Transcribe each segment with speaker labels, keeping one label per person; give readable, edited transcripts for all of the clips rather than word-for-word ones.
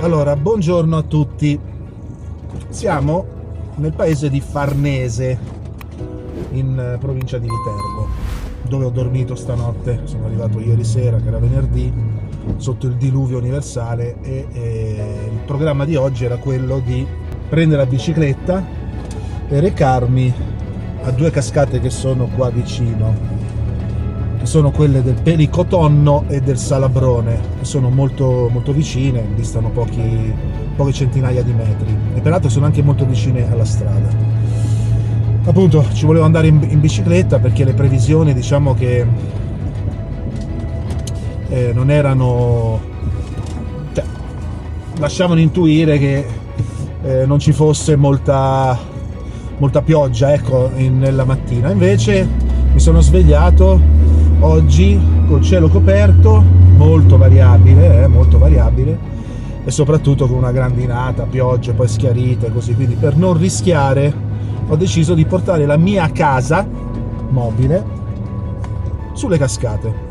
Speaker 1: Allora, buongiorno a tutti. Siamo nel paese di Farnese, in provincia di Viterbo, dove ho dormito stanotte. Sono arrivato ieri sera, che era venerdì, sotto il diluvio universale e il programma di oggi era quello di prendere la bicicletta e recarmi a due cascate che sono qua vicino, che sono quelle del Pelicotonno e del Salabrone, che sono molto, molto vicine, distano poche centinaia di metri e peraltro sono anche molto vicine alla strada. Appunto, ci volevo andare in bicicletta perché le previsioni, diciamo che non erano, cioè, lasciavano intuire che non ci fosse molta pioggia, ecco, nella mattina. Invece mi sono svegliato oggi col cielo coperto, molto variabile e soprattutto con una grandinata, piogge poi schiarite così, quindi per non rischiare ho deciso di portare la mia casa mobile sulle cascate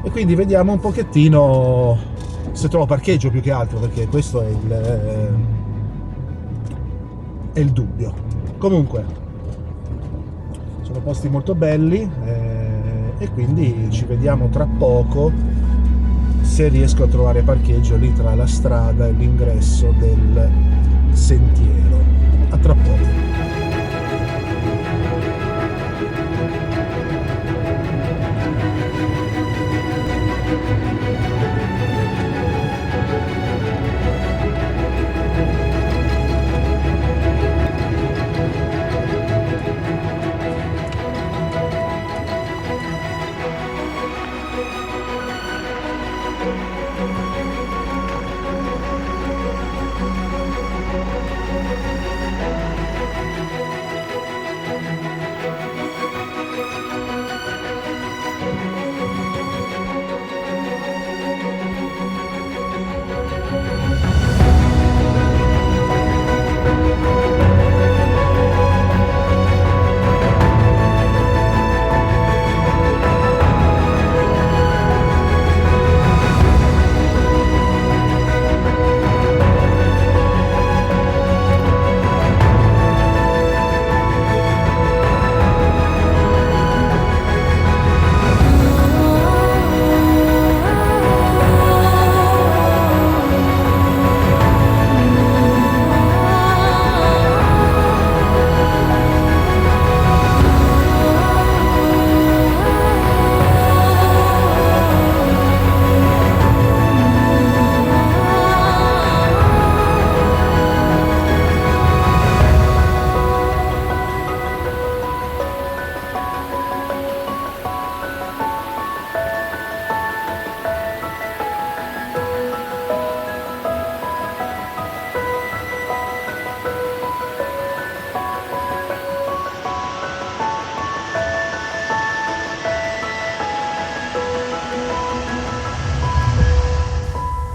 Speaker 1: e quindi vediamo un pochettino se trovo parcheggio, più che altro, perché questo è il dubbio. Comunque sono posti molto belli e quindi ci vediamo tra poco se riesco a trovare parcheggio lì tra la strada e l'ingresso del sentiero. A tra poco.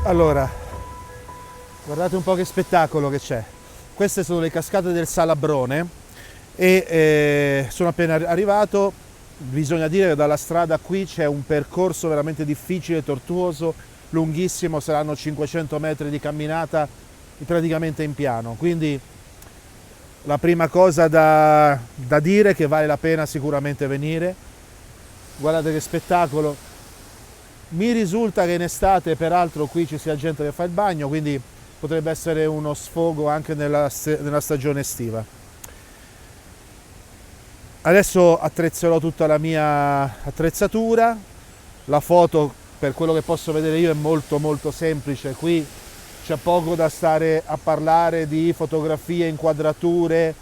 Speaker 1: Allora, guardate un po' che spettacolo che c'è. Queste sono le cascate del Salabrone e sono appena arrivato. Bisogna dire che dalla strada qui c'è un percorso veramente difficile, tortuoso, lunghissimo, saranno 500 metri di camminata praticamente in piano. Quindi la prima cosa da dire è che vale la pena sicuramente venire. Guardate che spettacolo. Mi risulta che in estate peraltro qui ci sia gente che fa il bagno, quindi potrebbe essere uno sfogo anche nella stagione estiva. Adesso attrezzerò tutta la mia attrezzatura. La foto, per quello che posso vedere io, è molto molto semplice. Qui c'è poco da stare a parlare di fotografie, inquadrature,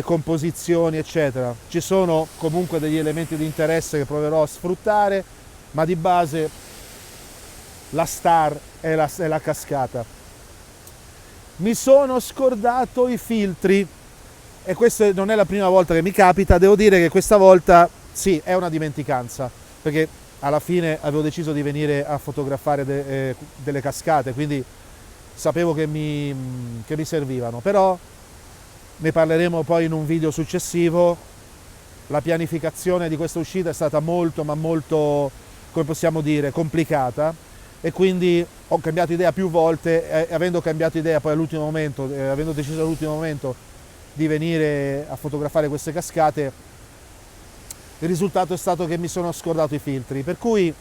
Speaker 1: composizioni eccetera. Ci sono comunque degli elementi di interesse che proverò a sfruttare, ma di base la star è la cascata. Mi sono scordato i filtri e questa non è la prima volta che mi capita. Devo dire che questa volta sì, è una dimenticanza, perché alla fine avevo deciso di venire a fotografare delle cascate, quindi sapevo che mi servivano, però ne parleremo poi in un video successivo. La pianificazione di questa uscita è stata molto, ma molto, come possiamo dire, complicata, e quindi ho cambiato idea più volte e avendo cambiato idea poi all'ultimo momento, avendo deciso all'ultimo momento di venire a fotografare queste cascate, il risultato è stato che mi sono scordato i filtri, per cui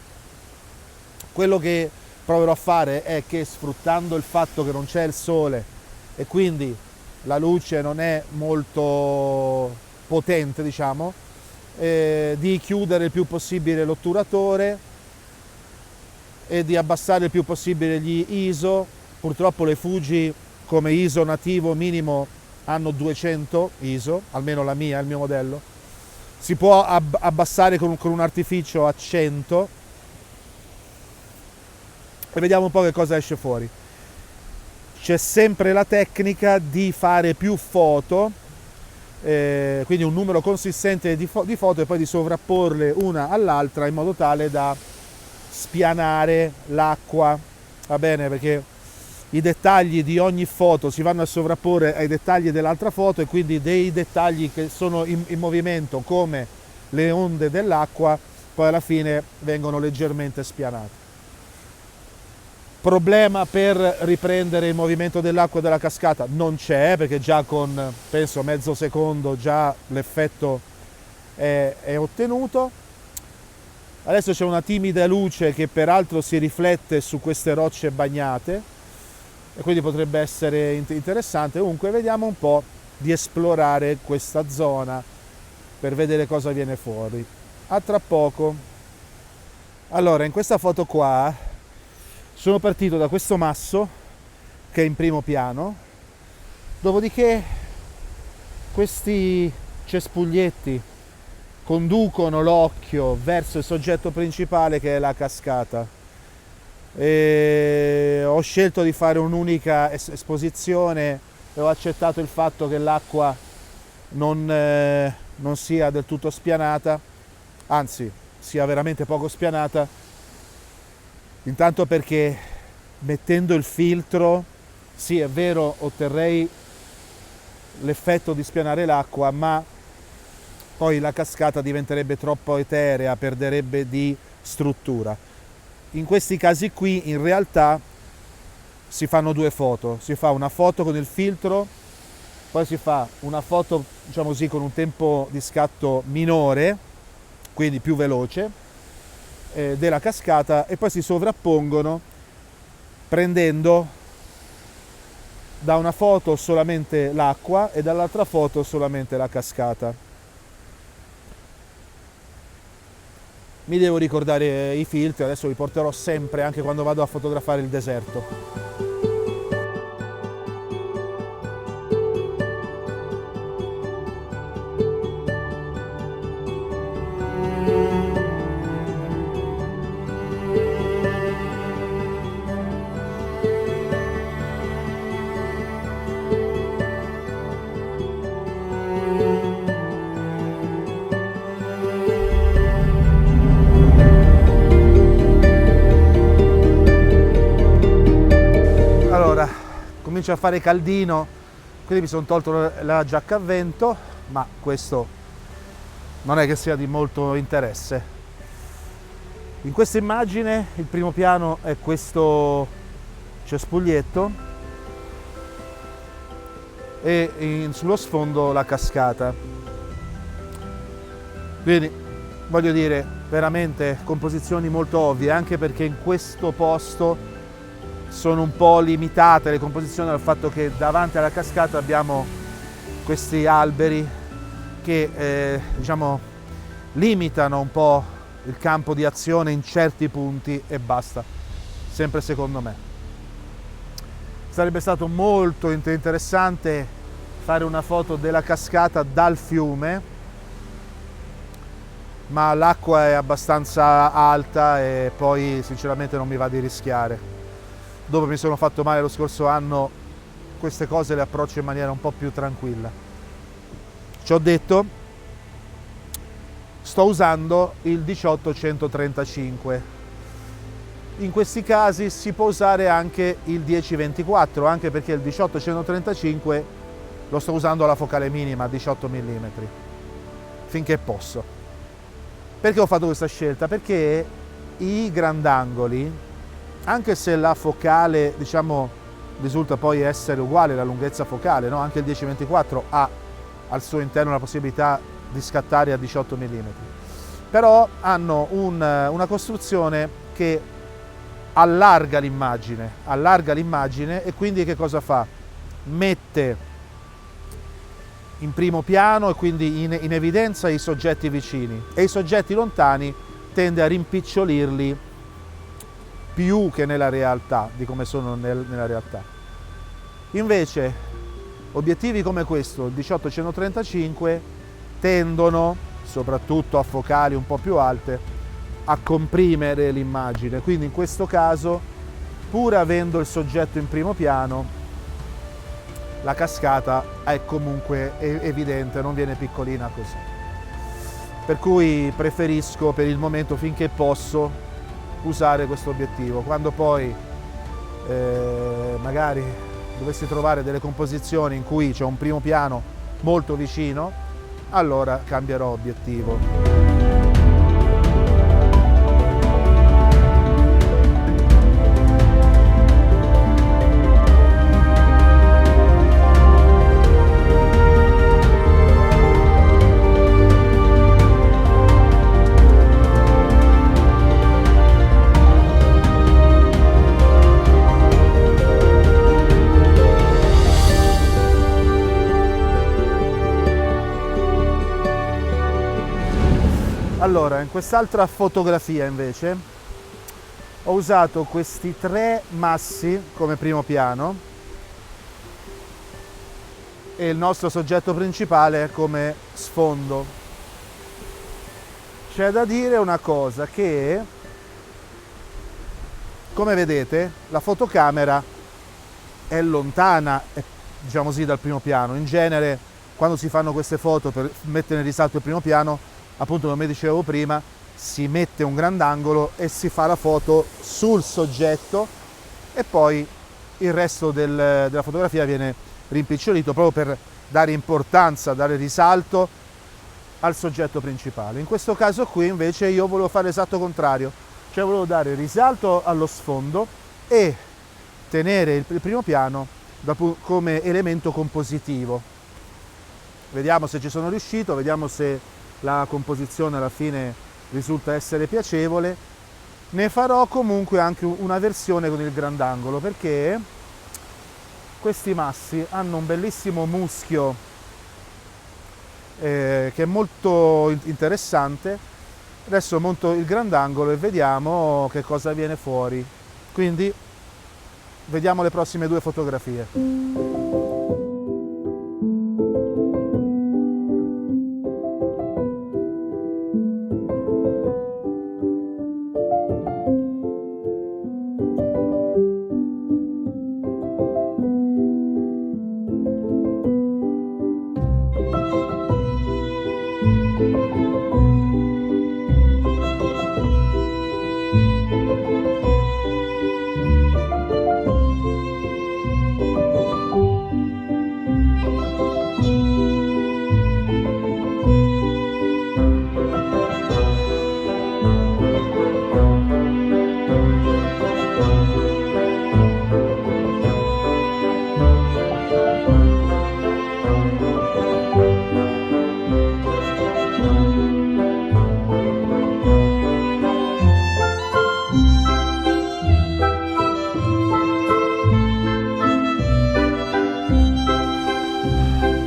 Speaker 1: quello che proverò a fare è che, sfruttando il fatto che non c'è il sole e quindi la luce non è molto potente, diciamo, di chiudere il più possibile l'otturatore e di abbassare il più possibile gli ISO. Purtroppo le Fuji come ISO nativo minimo hanno 200 ISO, almeno la mia, il mio modello. Si può abbassare con un artificio a 100 e vediamo un po' che cosa esce fuori. C'è sempre la tecnica di fare più foto, quindi un numero consistente di foto e poi di sovrapporle una all'altra in modo tale da spianare l'acqua, va bene? Perché i dettagli di ogni foto si vanno a sovrapporre ai dettagli dell'altra foto e quindi dei dettagli che sono in movimento come le onde dell'acqua poi alla fine vengono leggermente spianate. Problema per riprendere il movimento dell'acqua della cascata non c'è, perché già con penso mezzo secondo già l'effetto è ottenuto. Adesso c'è una timida luce che peraltro si riflette su queste rocce bagnate e quindi potrebbe essere interessante. Comunque vediamo un po' di esplorare questa zona per vedere cosa viene fuori. A tra poco. Allora, in questa foto qua sono partito da questo masso che è in primo piano, dopodiché questi cespuglietti conducono l'occhio verso il soggetto principale che è la cascata. E ho scelto di fare un'unica esposizione e ho accettato il fatto che l'acqua non sia del tutto spianata, anzi sia veramente poco spianata, intanto perché mettendo il filtro, sì è vero, otterrei l'effetto di spianare l'acqua, ma poi la cascata diventerebbe troppo eterea, perderebbe di struttura. In questi casi qui in realtà si fanno due foto, si fa una foto con il filtro, poi si fa una foto, diciamo così, con un tempo di scatto minore, quindi più veloce, della cascata, e poi si sovrappongono prendendo da una foto solamente l'acqua e dall'altra foto solamente la cascata. Mi devo ricordare i filtri, adesso li porterò sempre anche quando vado a fotografare il deserto. Comincia a fare caldino, quindi mi sono tolto la giacca a vento, ma questo non è che sia di molto interesse. In questa immagine il primo piano è questo cespuglietto e sullo sfondo la cascata. Quindi voglio dire, veramente composizioni molto ovvie, anche perché in questo posto sono un po' limitate le composizioni dal fatto che davanti alla cascata abbiamo questi alberi che diciamo limitano un po' il campo di azione in certi punti e basta, sempre secondo me. Sarebbe stato molto interessante fare una foto della cascata dal fiume, ma l'acqua è abbastanza alta e poi sinceramente non mi va di rischiare. Dopo mi sono fatto male lo scorso anno, queste cose le approccio in maniera un po' più tranquilla. Ci ho detto, sto usando il 18-135. In questi casi si può usare anche il 10-24, anche perché il 18-135 lo sto usando alla focale minima, 18 mm, finché posso. Perché ho fatto questa scelta? Perché i grandangoli anche se la focale, diciamo, risulta poi essere uguale, la lunghezza focale, no? Anche il 10-24 ha al suo interno la possibilità di scattare a 18 mm, però hanno una costruzione che allarga l'immagine, e quindi che cosa fa? Mette in primo piano e quindi in evidenza i soggetti vicini, e i soggetti lontani tende a rimpicciolirli più che nella realtà, di come sono nella realtà. Invece obiettivi come questo, il 18-135, tendono, soprattutto a focali un po' più alte, a comprimere l'immagine, quindi in questo caso, pur avendo il soggetto in primo piano, la cascata è comunque evidente, non viene piccolina così. Per cui preferisco per il momento, finché posso, usare questo obiettivo. Quando poi magari dovessi trovare delle composizioni in cui c'è un primo piano molto vicino, allora cambierò obiettivo. Allora, in quest'altra fotografia invece ho usato questi 3 massi come primo piano e il nostro soggetto principale come sfondo. C'è da dire una cosa, che come vedete la fotocamera è lontana, diciamo così, dal primo piano. In genere quando si fanno queste foto per mettere in risalto il primo piano, appunto come dicevo prima, si mette un grandangolo e si fa la foto sul soggetto, e poi il resto della fotografia viene rimpicciolito proprio per dare importanza, dare risalto al soggetto principale. In questo caso qui invece io volevo fare l'esatto contrario, cioè volevo dare risalto allo sfondo e tenere il primo piano come elemento compositivo. Vediamo se ci sono riuscito, vediamo se la composizione alla fine risulta essere piacevole. Ne farò comunque anche una versione con il grandangolo, perché questi massi hanno un bellissimo muschio che è molto interessante. Adesso monto il grandangolo e vediamo che cosa viene fuori. Quindi vediamo le prossime 2 fotografie.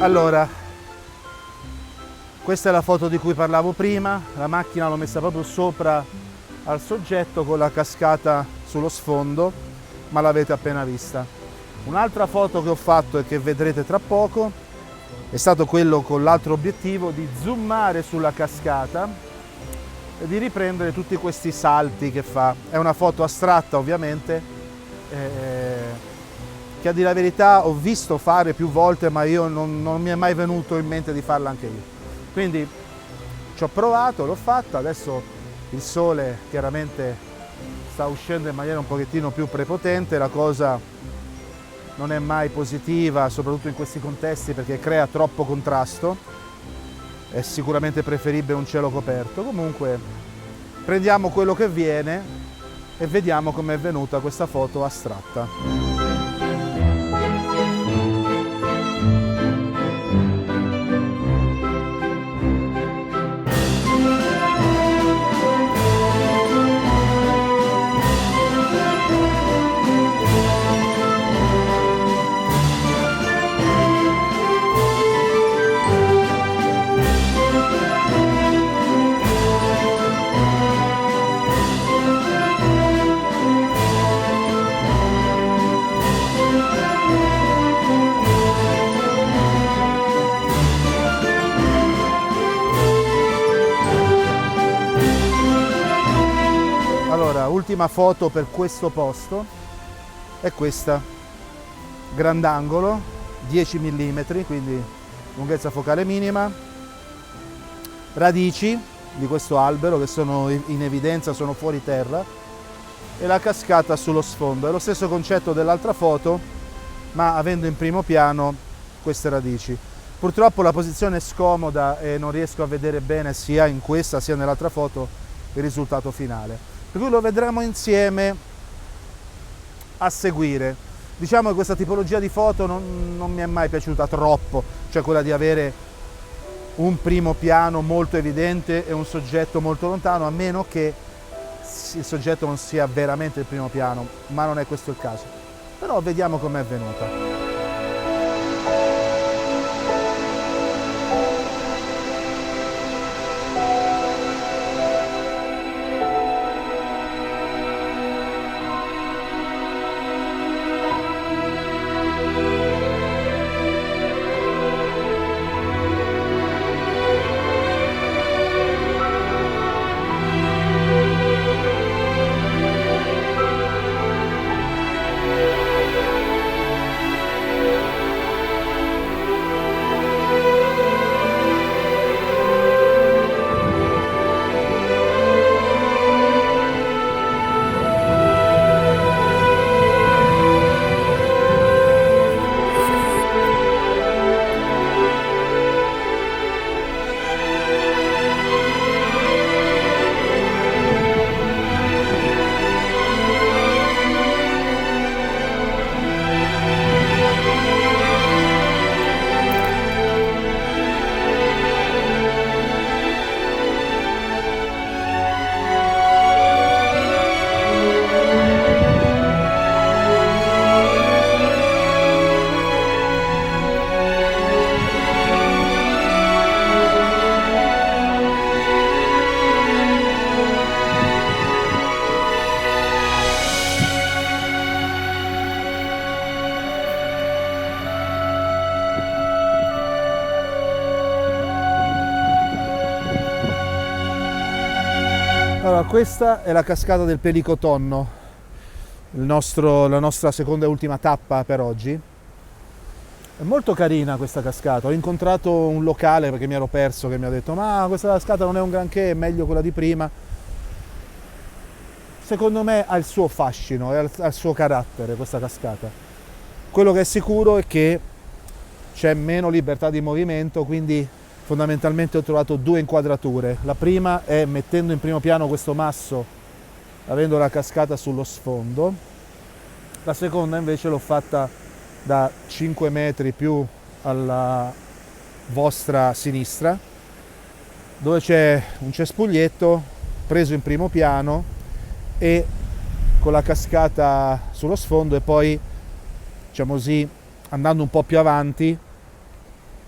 Speaker 1: Allora, questa è la foto di cui parlavo prima, la macchina l'ho messa proprio sopra al soggetto con la cascata sullo sfondo, ma l'avete appena vista. Un'altra foto che ho fatto e che vedrete tra poco è stato quello con l'altro obiettivo di zoomare sulla cascata e di riprendere tutti questi salti che fa. È una foto astratta ovviamente, che a dire la verità ho visto fare più volte, ma io non mi è mai venuto in mente di farla anche io. Quindi ci ho provato, l'ho fatta, adesso il sole chiaramente sta uscendo in maniera un pochettino più prepotente, la cosa non è mai positiva, soprattutto in questi contesti, perché crea troppo contrasto. È sicuramente preferibile un cielo coperto. Comunque prendiamo quello che viene e vediamo com'è venuta questa foto astratta. Allora, ultima foto per questo posto è questa, grandangolo, 10 mm, quindi lunghezza focale minima, radici di questo albero che sono in evidenza, sono fuori terra, e la cascata sullo sfondo. È lo stesso concetto dell'altra foto, ma avendo in primo piano queste radici. Purtroppo la posizione è scomoda e non riesco a vedere bene sia in questa sia nell'altra foto il risultato finale. Per cui lo vedremo insieme a seguire. Diciamo che questa tipologia di foto non mi è mai piaciuta troppo, cioè quella di avere un primo piano molto evidente e un soggetto molto lontano, a meno che il soggetto non sia veramente il primo piano, ma non è questo il caso. Però vediamo com'è venuta. Allora, questa è la cascata del Pelicotonno, la nostra seconda e ultima tappa per oggi. È molto carina questa cascata. Ho incontrato un locale perché mi ero perso, che mi ha detto: ma questa cascata non è un granché, è meglio quella di prima. Secondo me ha il suo fascino e ha il suo carattere questa cascata. Quello che è sicuro è che c'è meno libertà di movimento, quindi fondamentalmente ho trovato due inquadrature. La prima è mettendo in primo piano questo masso, avendo la cascata sullo sfondo. La seconda invece l'ho fatta da 5 metri più alla vostra sinistra, dove c'è un cespuglietto preso in primo piano e con la cascata sullo sfondo, e poi, diciamo così, andando un po' più avanti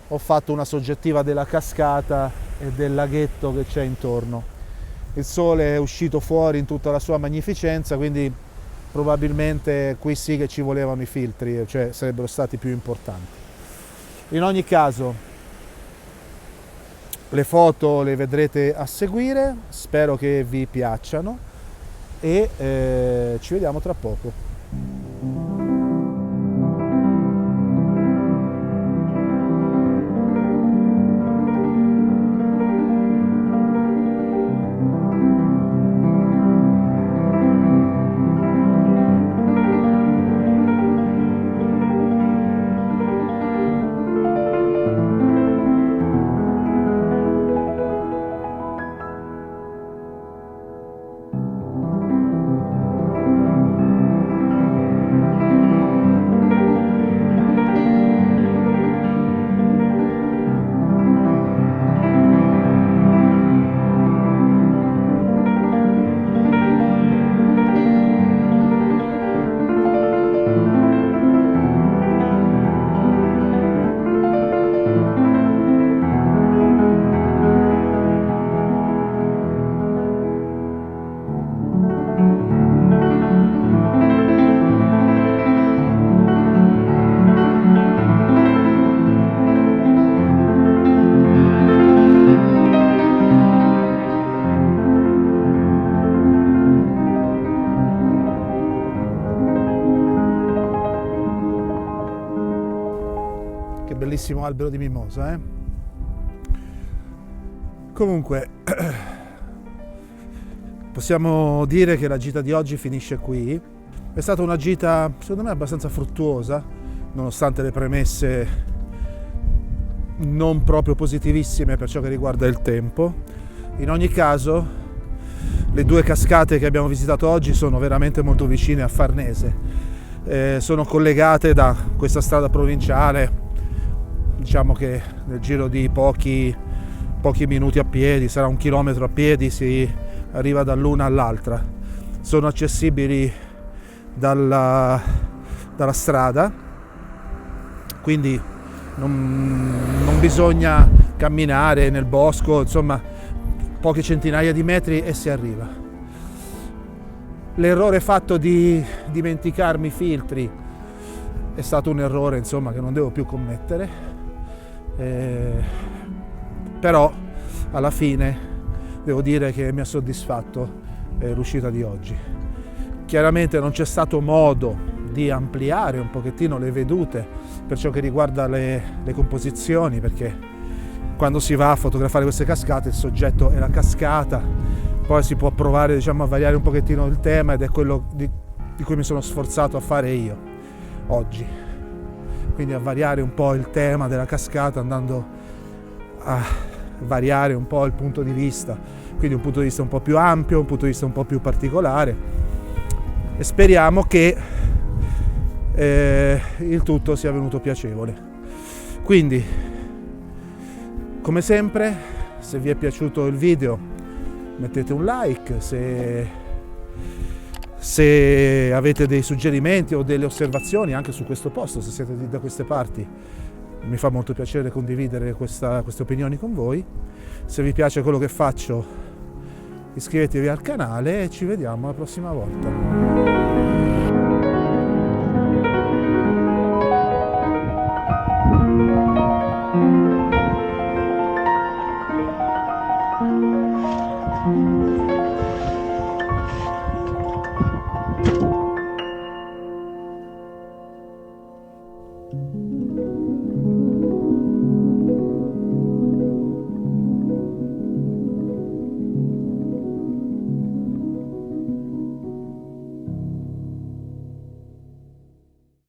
Speaker 1: ho fatto una soggettiva della cascata e del laghetto che c'è intorno. Il sole è uscito fuori in tutta la sua magnificenza, quindi probabilmente qui sì che ci volevano i filtri, cioè sarebbero stati più importanti. In ogni caso, le foto le vedrete a seguire, spero che vi piacciono e ci vediamo tra poco. bellissimo albero di mimosa, Comunque possiamo dire che la gita di oggi finisce qui. È stata una gita secondo me abbastanza fruttuosa, nonostante le premesse non proprio positivissime per ciò che riguarda il tempo. In ogni caso, le due cascate che abbiamo visitato oggi sono veramente molto vicine a Farnese. Sono collegate da questa strada provinciale, diciamo che nel giro di pochi minuti a piedi, sarà 1 chilometro a piedi, si arriva dall'una all'altra. Sono accessibili dalla strada, quindi non bisogna camminare nel bosco, insomma poche centinaia di metri e si arriva. L'errore fatto di dimenticarmi i filtri è stato un errore, insomma, che non devo più commettere, però alla fine devo dire che mi ha soddisfatto l'uscita di oggi. Chiaramente non c'è stato modo di ampliare un pochettino le vedute per ciò che riguarda le composizioni, perché quando si va a fotografare queste cascate il soggetto è la cascata, poi si può provare, diciamo, a variare un pochettino il tema, ed è quello di cui mi sono sforzato a fare io oggi, quindi a variare un po' il tema della cascata, andando a variare un po' il punto di vista, quindi un punto di vista un po' più ampio, un punto di vista un po' più particolare, e speriamo che il tutto sia venuto piacevole. Quindi, come sempre, se vi è piaciuto il video mettete un like, se avete dei suggerimenti o delle osservazioni anche su questo posto, se siete da queste parti, mi fa molto piacere condividere queste opinioni con voi. Se vi piace quello che faccio, iscrivetevi al canale e ci vediamo la prossima volta.